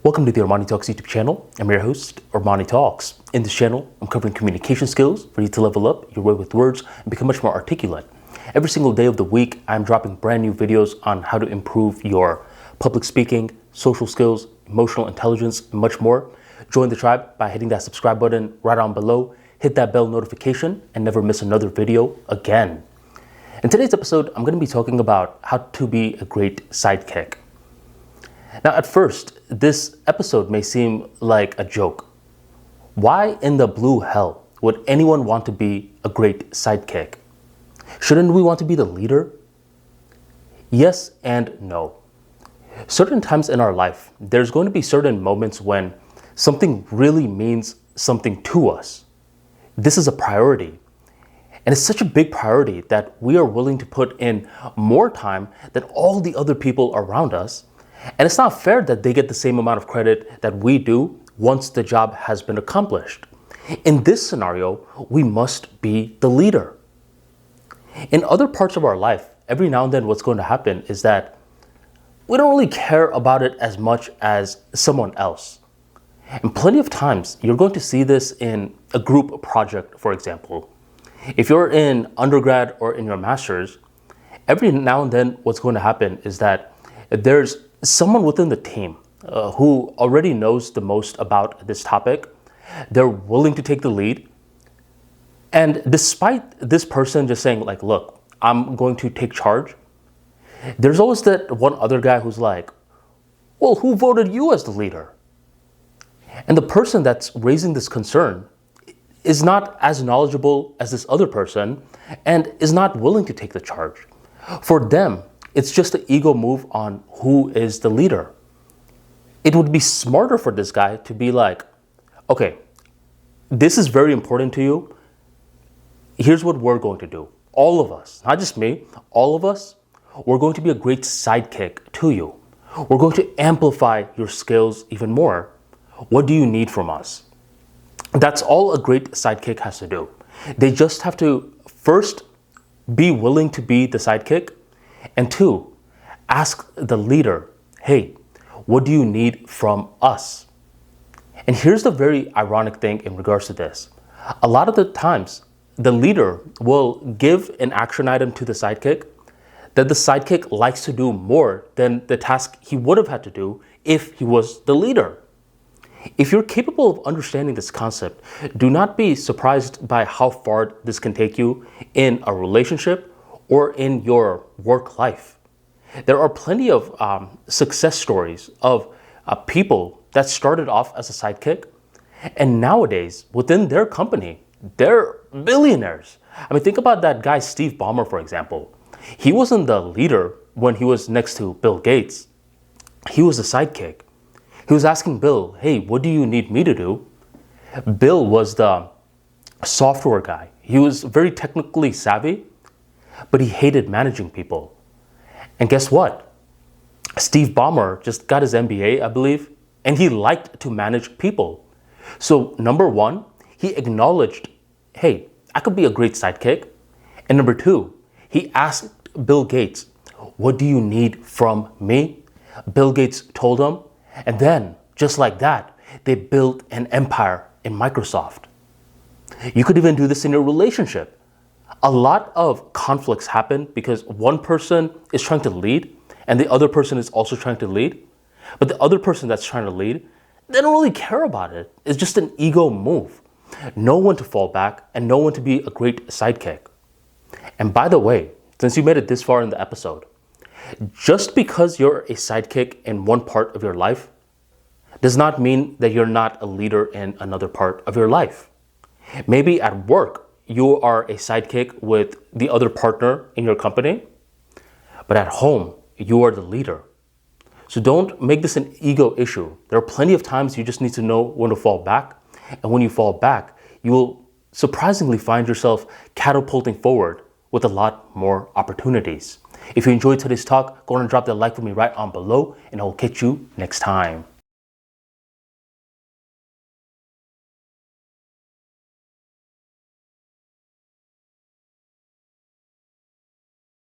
Welcome to the ArmaniTalks YouTube channel. I'm your host, ArmaniTalks. In this channel, I'm covering communication skills for you to level up your way with words and become much more articulate. Every single day of the week, I'm dropping brand new videos on how to improve your public speaking, social skills, emotional intelligence, and much more. Join the tribe by hitting that subscribe button right on below, hit that bell notification, and never miss another video again. In today's episode, I'm going to be talking about how to be a great sidekick. Now, at first, this episode may seem like a joke. Why in the blue hell would anyone want to be a great sidekick? Shouldn't we want to be the leader? Yes and no. Certain times in our life, there's going to be certain moments when something really means something to us. This is a priority. And it's such a big priority that we are willing to put in more time than all the other people around us. And it's not fair that they get the same amount of credit that we do once the job has been accomplished. In this scenario, we must be the leader. In other parts of our life, every now and then what's going to happen is that we don't really care about it as much as someone else. And plenty of times, you're going to see this in a group project, for example. If you're in undergrad or in your master's, every now and then what's going to happen is that there's someone within the team who already knows the most about this topic. They're willing to take the lead. And despite this person just saying like, look, I'm going to take charge, there's always that one other guy who's like, well, who voted you as the leader? And the person that's raising this concern is not as knowledgeable as this other person and is not willing to take the charge. For them, it's just an ego move on who is the leader. It would be smarter for this guy to be like, okay, this is very important to you. Here's what we're going to do. All of us, not just me, all of us, we're going to be a great sidekick to you. We're going to amplify your skills even more. What do you need from us? That's all a great sidekick has to do. They just have to first be willing to be the sidekick. And two, ask the leader, hey, what do you need from us? And here's the very ironic thing in regards to this. A lot of the times, the leader will give an action item to the sidekick that the sidekick likes to do more than the task he would have had to do if he was the leader. If you're capable of understanding this concept, do not be surprised by how far this can take you in a relationship or in your work life. There are plenty of success stories of people that started off as a sidekick, and nowadays, within their company, they're billionaires. I mean, think about that guy, Steve Ballmer, for example. He wasn't the leader when he was next to Bill Gates. He was the sidekick. He was asking Bill, hey, what do you need me to do? Bill was the software guy. He was very technically savvy, but he hated managing people. And guess what? Steve Ballmer just got his MBA, I believe, and he liked to manage people. So number one, he acknowledged, hey, I could be a great sidekick. And number two, he asked Bill Gates, what do you need from me? Bill Gates told him, and then just like that, they built an empire in Microsoft. You could even do this in your relationship. A lot of conflicts happen because one person is trying to lead and the other person is also trying to lead. But the other person that's trying to lead, they don't really care about it. It's just an ego move. Know when to fall back and know when to be a great sidekick. And by the way, since you made it this far in the episode, just because you're a sidekick in one part of your life does not mean that you're not a leader in another part of your life. Maybe at work, you are a sidekick with the other partner in your company, but at home, you are the leader. So don't make this an ego issue. There are plenty of times you just need to know when to fall back. And when you fall back, you will surprisingly find yourself catapulting forward with a lot more opportunities. If you enjoyed today's talk, go on and drop that like for me right on below, and I will catch you next time.